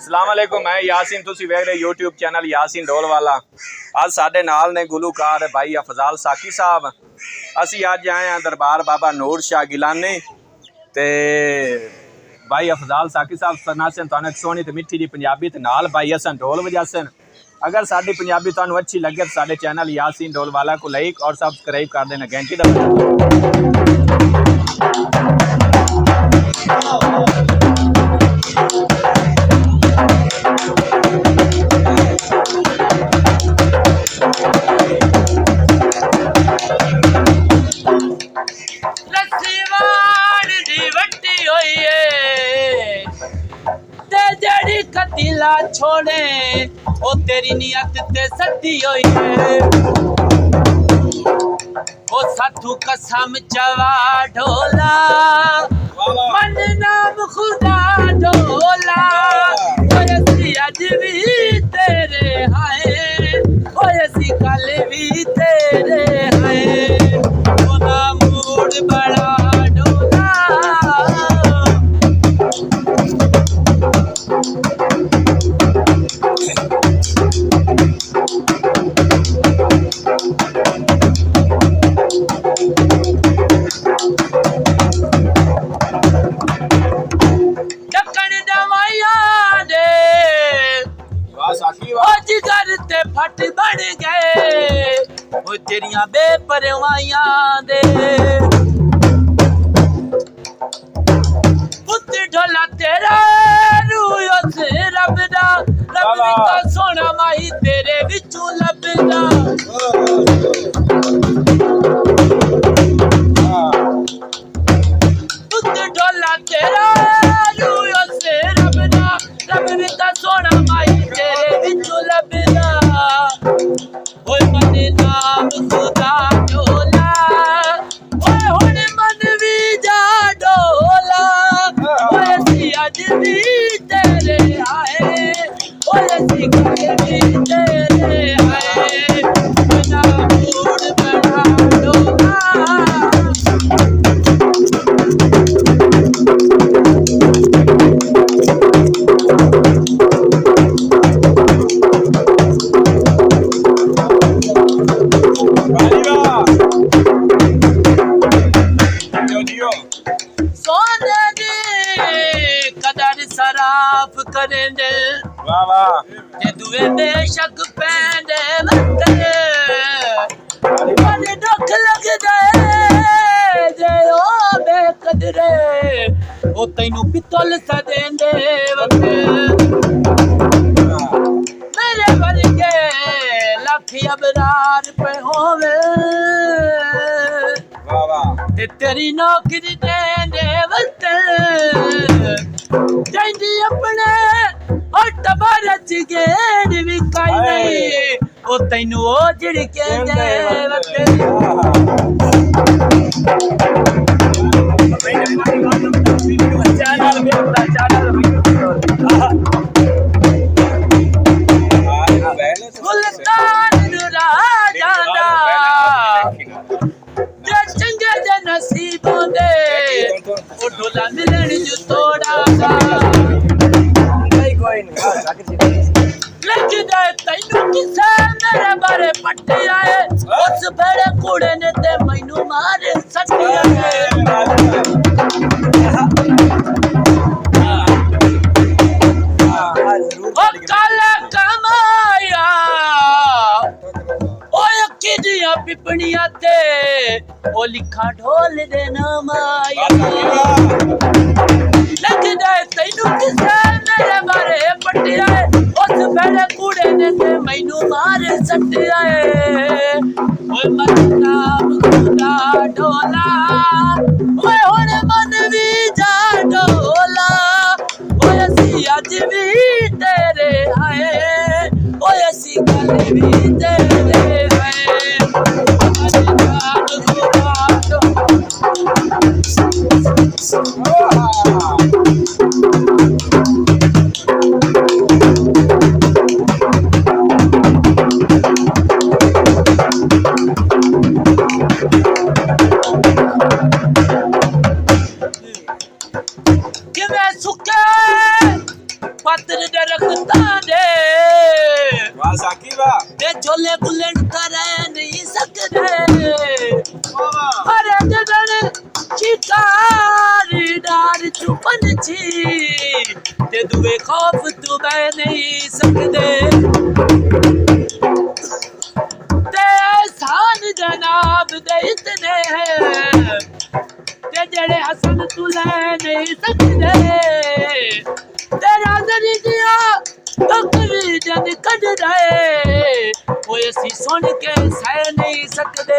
अस्सलाम वालेकुम, मैं यासीन, तुसी वेख रहे यूट्यूब चैनल यासीन ढोलवाला। अज साडे नाल ने गुलूकार भाई अफजाल साकी साहब। असी अज आए हैं दरबार बाबा नूर शाह गिलानी ते भाई अफजाल साकी साहब सनासन तुहानू सोहनी ते मिठी जी पंजाबी ते नाल भाई असन ढोल वजासन। अगर साडी पंजाबी तुहानू अच्छी लगे तो साडे चैनल यासीन ढोलवाला को लाइक और सब्सक्राइब कर देना, घंटी दबा। कतीला छोड़े ओ तेरी नियत ते सदी होई है ओ साथू कसम चवा ढोला मन नाम खुदा ढोला ओए अज भी तेरे हाय ओए कल भी तेरे हाय ओ ना मूड बड़ा फट बन गए ओ तेरिया बेपरवाइयां दे पुत ढोला तेरा रूह से रब दा सोना माही तेरे विचों लभदा पुत ढोला तेरा रूह से रब दा सोना माही तेरे विचों लभदा ओए मने नाम खुदा ढोला ओए हुण मन भी जा ढोला ओए सी अज भी तेरे आए ओए सी कल भी तेरे आए ना मूड बड़ा ढोला सोने दी कदर सराफ करेंदे वाह वाह ते दुए बेशक पैंदे वते बड़े दुख लगदे जे ओ बेकदरे ओ तैनू पितल सदेंदे वते मेरे वर्गे लख अबरार पे होवे ते तेरी नौकरी देंदे वते जांदी अपने और टबर च गेड़ भी काई नहीं ओ तैनू ओ झिड़के दे वते गुलतान राजा नसीबों दे ओ ढोला मिलन जो तोड़ा सा लग जाए तैनू किसे मेरे बारे पट्टी आए उस बड़े कूड़े ने ते मैनू मारे सट्टी आए ओ काला कमाया किदियां पिपणियां ते ओ लिखा ढोल दे नाम आया लग जाए तैनू किसे मेरे बारे पट्टिया उस बड़े कूड़े ने ते मैनू मारे सट्टिया ओए मन नाम खुदा ढोला ओए हुण मन भी जा ढोला ओए असी अज भी तेरे आए ओए असी कल भी तेरे दरख्तां दे वाह साकी वाह ते झोले बुलंद कर नहीं सकदे अरे जदन शिकारी डार चुपन छी ते दुए खौफ तू बह नहीं सकदे ते एहसान जनाब दे इतने हैं ते जड़े हसन तू ले नहीं सकदे तेरा दरी दिया बकरी जद कट रहे कोई असी सुन के सह नहीं सकदे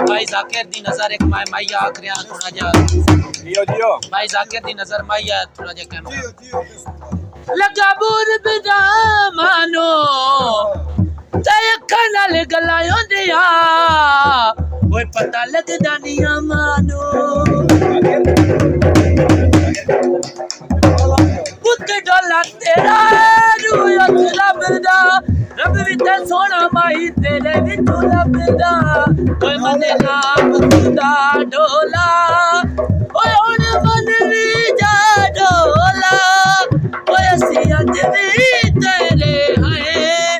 भाई जाकिर दी नजर एक माई आखरिया थोड़ा जा जियो जियो भाई जाकिर दी नजर माई आ थोड़ा जा कैमरा लगा बुर बिना मानो ते अखां नाल गल्लां होंदियां ओए पता लगदा नहीं मानो पुत डोला तेरा रूह लभदा रब भी ते सोना माई तेरे विच लभदा ओए मने नाम खुदा डोला ओए हुण मन भी जा डोला ओए असी अज भी तेरे हैं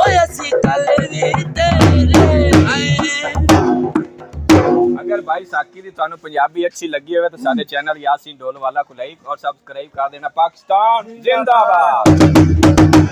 ओए असी कल भी तेरे हैं अगर भाई साकी दी तुहानू पंजाबी अच्छी लगी होवे तो साडे चैनल यासीन ढोलवाला को लाइक और सब्सक्राइब कर देना। पाकिस्तान जिंदाबाद।